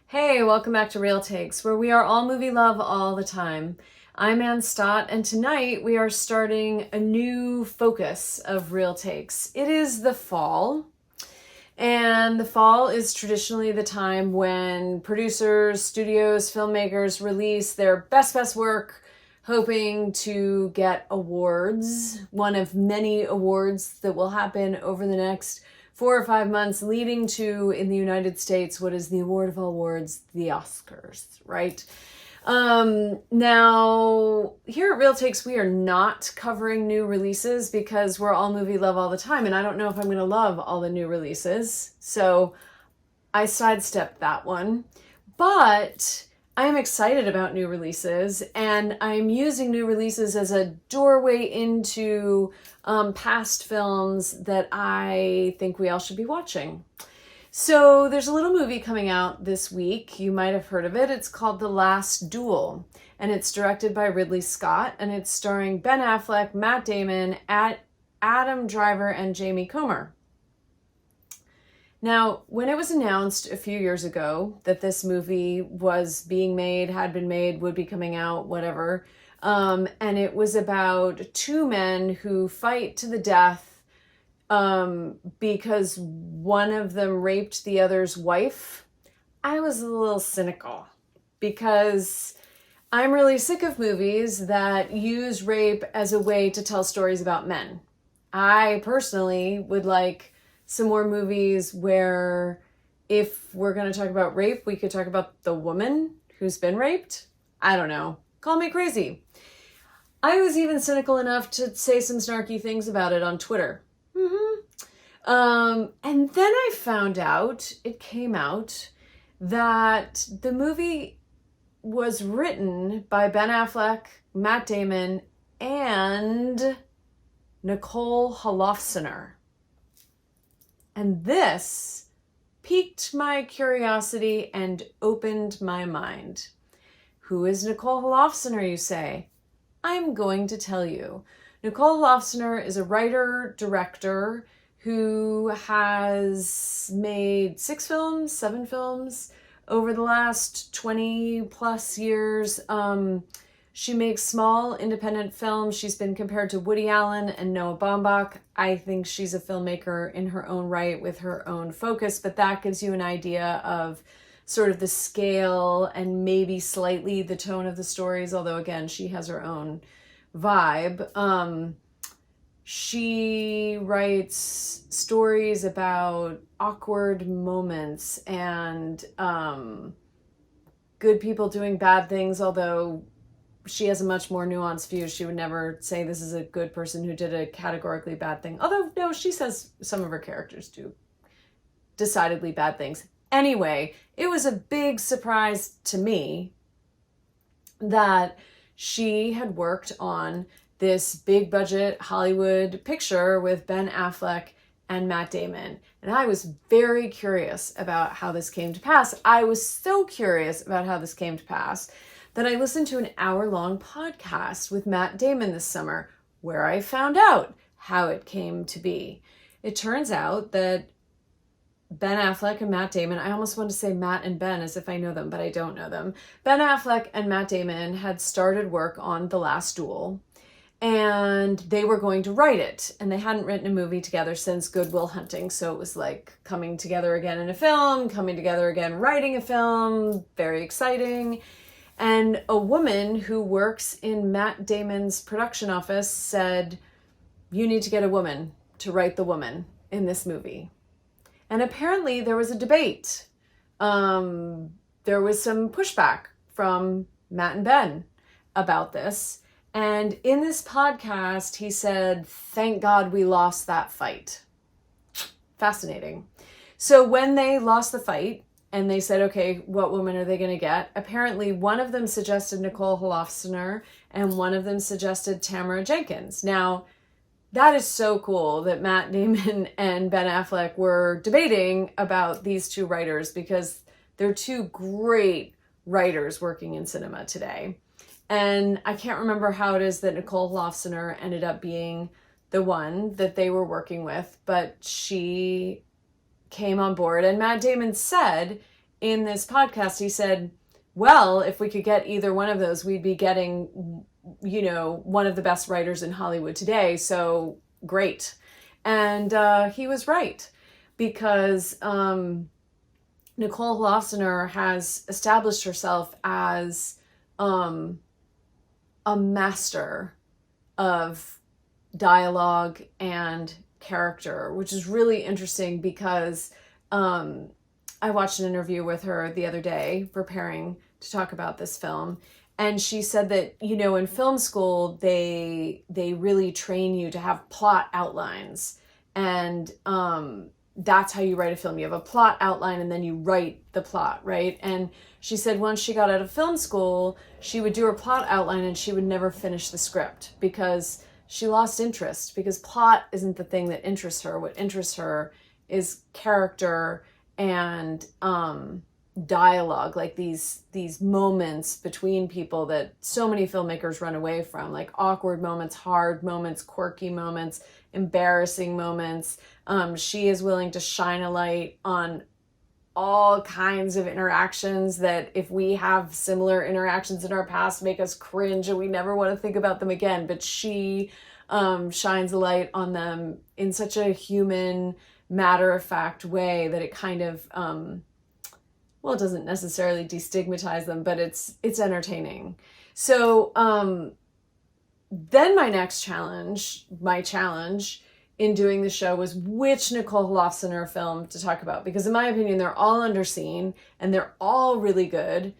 Hey, welcome back to Real Takes, where we are all movie love all the time. I'm Ann Stott, and tonight we are starting a new focus of Real Takes. It is the fall, and the fall is traditionally the time when producers, studios, filmmakers release their best work, hoping to get awards, one of many awards that will happen over the next 4 or 5 months, leading to, in the United States, what is the award of all awards? The Oscars, right? Now, here at Real Takes, we are not covering new releases because we're all movie love all the time, and I don't know if I'm going to love all the new releases, so I sidestepped that one. But I am excited about new releases, and I'm using new releases as a doorway into past films that I think we all should be watching. So there's a little movie coming out this week. You might have heard of it. It's called The Last Duel, and it's directed by Ridley Scott, and it's starring Ben Affleck, Matt Damon, Adam Driver, and Jodie Comer. Now, when it was announced a few years ago that this movie was being made, had been made, would be coming out, whatever, and it was about two men who fight to the death because one of them raped the other's wife, I was a little cynical because I'm really sick of movies that use rape as a way to tell stories about men. I personally would like some more movies where if we're going to talk about rape, we could talk about the woman who's been raped. I don't know. Call me crazy. I was even cynical enough to say some snarky things about it on Twitter. And then I found out, it came out, that the movie was written by Ben Affleck, Matt Damon, and Nicole Holofcener. And this piqued my curiosity and opened my mind. Who is Nicole Holofcener, you say? I'm going to tell you. Nicole Holofcener is a writer, director, who has made 7 films over the last 20 plus years. She makes small independent films. She's been compared to Woody Allen and Noah Baumbach. I think she's a filmmaker in her own right with her own focus, but that gives you an idea of sort of the scale and maybe slightly the tone of the stories, although again, she has her own vibe. She writes stories about awkward moments and good people doing bad things, although she has a much more nuanced view. She would never say this is a good person who did a categorically bad thing. Although, no, she says some of her characters do decidedly bad things. Anyway, it was a big surprise to me that she had worked on this big budget Hollywood picture with Ben Affleck and Matt Damon. And I was very curious about how this came to pass. I was so curious about how this came to pass that I listened to an hour-long podcast with Matt Damon this summer where I found out how it came to be. It turns out that Ben Affleck and Matt Damon, I almost want to say Matt and Ben as if I know them, but I don't know them. Ben Affleck and Matt Damon had started work on The Last Duel, and they were going to write it. And they hadn't written a movie together since Good Will Hunting, so it was like coming together again in a film, coming together again writing a film, very exciting. And a woman who works in Matt Damon's production office said, you need to get a woman to write the woman in this movie. And apparently there was a debate. There was some pushback from Matt and Ben about this. And in this podcast, he said, thank God we lost that fight. Fascinating. So when they lost the fight and they said, okay, what woman are they going to get? Apparently one of them suggested Nicole Holofcener and one of them suggested Tamara Jenkins. Now, that is so cool that Matt Damon and Ben Affleck were debating about these two writers because they're two great writers working in cinema today. And I can't remember how it is that Nicole Holofcener ended up being the one that they were working with, but she came on board. And Matt Damon said in this podcast, he said, well, if we could get either one of those, we'd be getting, you know, one of the best writers in Hollywood today. So great. And he was right, because Nicole Holofcener has established herself as a master of dialogue and character, which is really interesting because I watched an interview with her the other day preparing to talk about this film. And she said that, you know, in film school, they really train you to have plot outlines. And that's how you write a film. You have a plot outline and then you write the plot, right? And she said once she got out of film school, she would do her plot outline and she would never finish the script because she lost interest, because plot isn't the thing that interests her. What interests her is character and dialogue, like these moments between people that so many filmmakers run away from, like awkward moments, hard moments, quirky moments, embarrassing moments. She is willing to shine a light on all kinds of interactions that, if we have similar interactions in our past, make us cringe and we never want to think about them again. But she shines a light on them in such a human, matter-of-fact way that it kind of, well, it doesn't necessarily destigmatize them, but it's entertaining. So then my challenge in doing the show was which Nicole Holofcener film to talk about, because in my opinion, they're all underseen and they're all really good.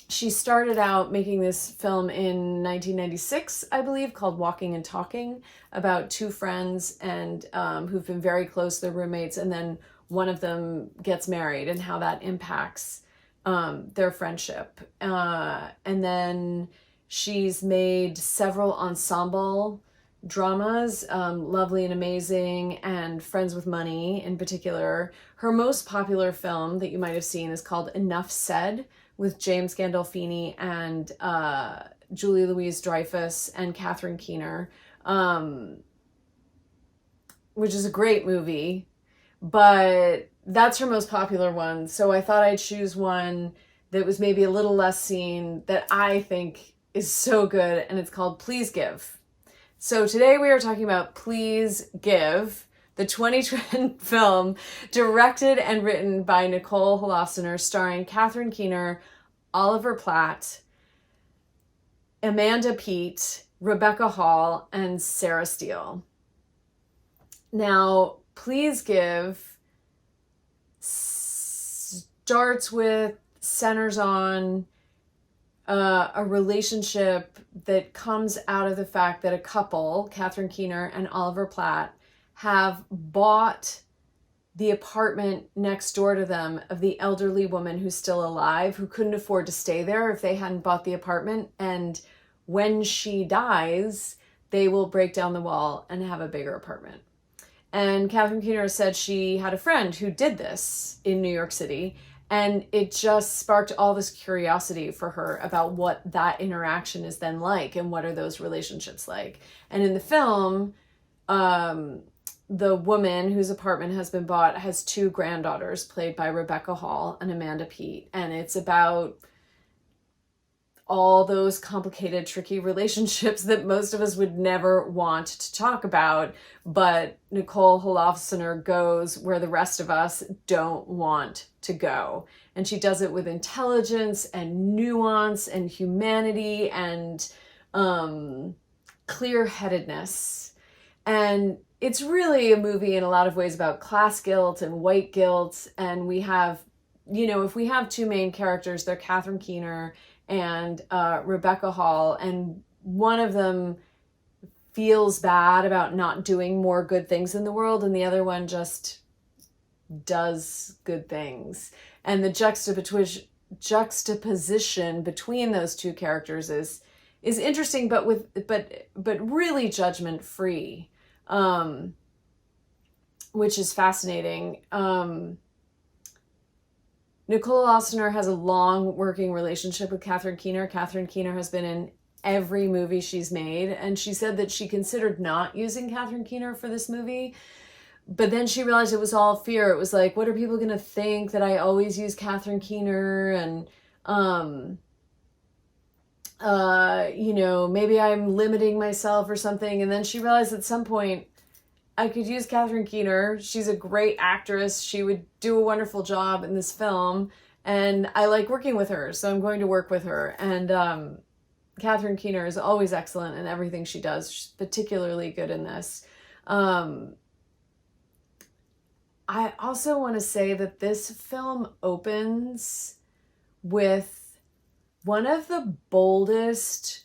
She started out making this film in 1996, I believe, called Walking and Talking, about two friends and who've been very close, they're roommates, and then one of them gets married and how that impacts their friendship. And then she's made several ensemble dramas, Lovely and Amazing and Friends with Money in particular. Her most popular film that you might have seen is called Enough Said, with James Gandolfini and Julie Louis-Dreyfus and Catherine Keener, which is a great movie, but that's her most popular one. So I thought I'd choose one that was maybe a little less seen that I think is so good, and it's called Please Give. So today we are talking about Please Give, the 2010 film directed and written by Nicole Holofcener, starring Catherine Keener, Oliver Platt, Amanda Peet, Rebecca Hall, and Sarah Steele. Now, Please Give centers on a relationship that comes out of the fact that a couple, Catherine Keener and Oliver Platt, have bought the apartment next door to them of the elderly woman who's still alive, who couldn't afford to stay there if they hadn't bought the apartment. And when she dies, they will break down the wall and have a bigger apartment. And Catherine Keener said she had a friend who did this in New York City, and it just sparked all this curiosity for her about what that interaction is then like and what are those relationships like. And in the film, the woman whose apartment has been bought has two granddaughters played by Rebecca Hall and Amanda Peet. And it's about all those complicated, tricky relationships that most of us would never want to talk about. But Nicole Holofcener goes where the rest of us don't want to go. And she does it with intelligence and nuance and humanity and clear-headedness. And it's really a movie in a lot of ways about class guilt and white guilt. And we have, you know, if we have two main characters, they're Catherine Keener and Rebecca Hall, and one of them feels bad about not doing more good things in the world, and the other one just does good things. And the juxtaposition between those two characters is interesting, but really judgment free, which is fascinating. Nicole Holofcener has a long working relationship with Catherine Keener. Catherine Keener has been in every movie she's made, and she said that she considered not using Catherine Keener for this movie, but then she realized it was all fear. It was like, what are people going to think, that I always use Catherine Keener, and, you know, maybe I'm limiting myself or something. And then she realized at some point, I could use Catherine Keener. She's a great actress. She would do a wonderful job in this film. And I like working with her, so I'm going to work with her. And Catherine Keener is always excellent in everything she does. She's particularly good in this. I also want to say that this film opens with one of the boldest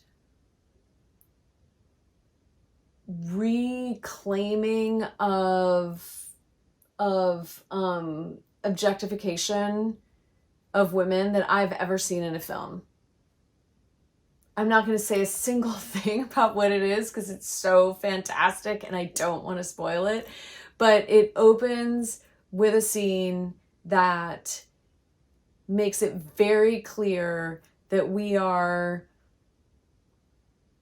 reclaiming of objectification of women that I've ever seen in a film. I'm not going to say a single thing about what it is because it's so fantastic and I don't want to spoil it, but it opens with a scene that makes it very clear that we are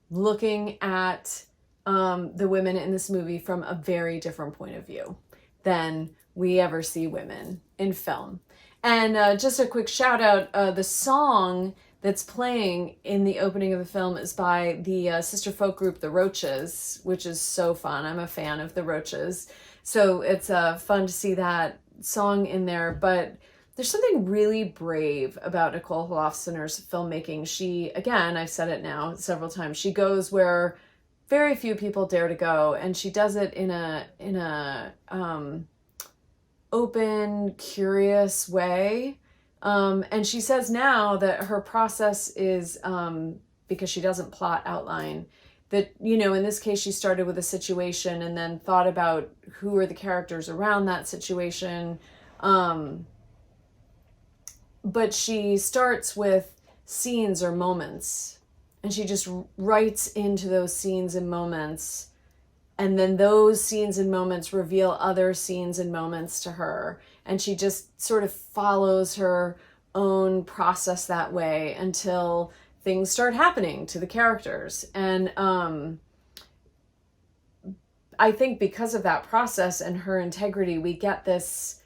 looking at the women in this movie from a very different point of view than we ever see women in film. And just a quick shout out, the song that's playing in the opening of the film is by the sister folk group The Roaches, which is so fun. I'm a fan of The Roaches. So it's fun to see that song in there. But there's something really brave about Nicole Holofcener's filmmaking. She, again, I've said it now several times, she goes where very few people dare to go, and she does it in a open, curious way. And she says now that her process is, because she doesn't plot outline, that, you know, in this case, she started with a situation and then thought about who are the characters around that situation. But she starts with scenes or moments, and she just writes into those scenes and moments. And then those scenes and moments reveal other scenes and moments to her. And she just sort of follows her own process that way until things start happening to the characters. And I think because of that process and her integrity, we get this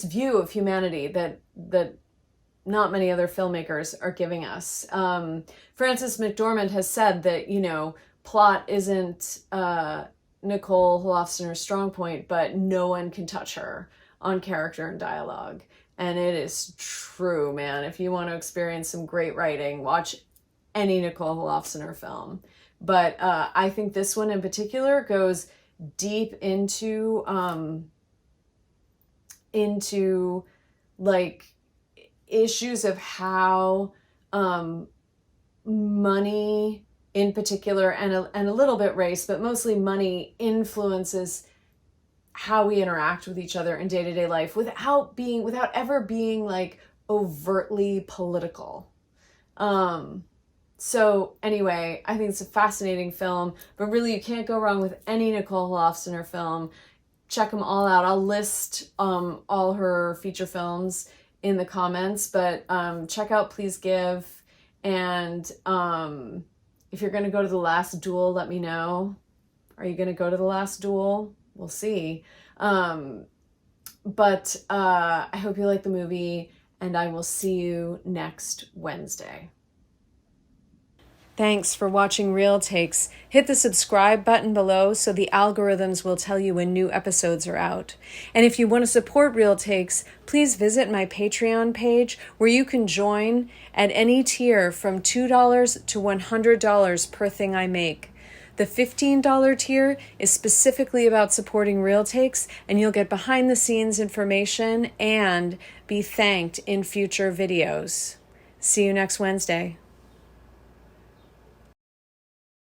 view of humanity that not many other filmmakers are giving us. Frances McDormand has said that, you know, plot isn't Nicole Holofcener's strong point, but no one can touch her on character and dialogue. And it is true, man. If you want to experience some great writing, watch any Nicole Holofcener film. But I think this one in particular goes deep into like issues of how money in particular, and a little bit race, but mostly money, influences how we interact with each other in day-to-day life without ever being like overtly political. So anyway, I think it's a fascinating film, but really you can't go wrong with any Nicole Holofcener film. Check them all out. I'll list all her feature films in the comments, but check out Please Give. And if you're going to go to The Last Duel, let me know. Are you going to go to The Last Duel? We'll see. But I hope you like the movie, and I will see you next Wednesday. Thanks for watching Real Takes. Hit the subscribe button below so the algorithms will tell you when new episodes are out. And if you want to support Real Takes, please visit my Patreon page where you can join at any tier from $2 to $100 per thing I make. The $15 tier is specifically about supporting Real Takes, and you'll get behind the scenes information and be thanked in future videos. See you next Wednesday.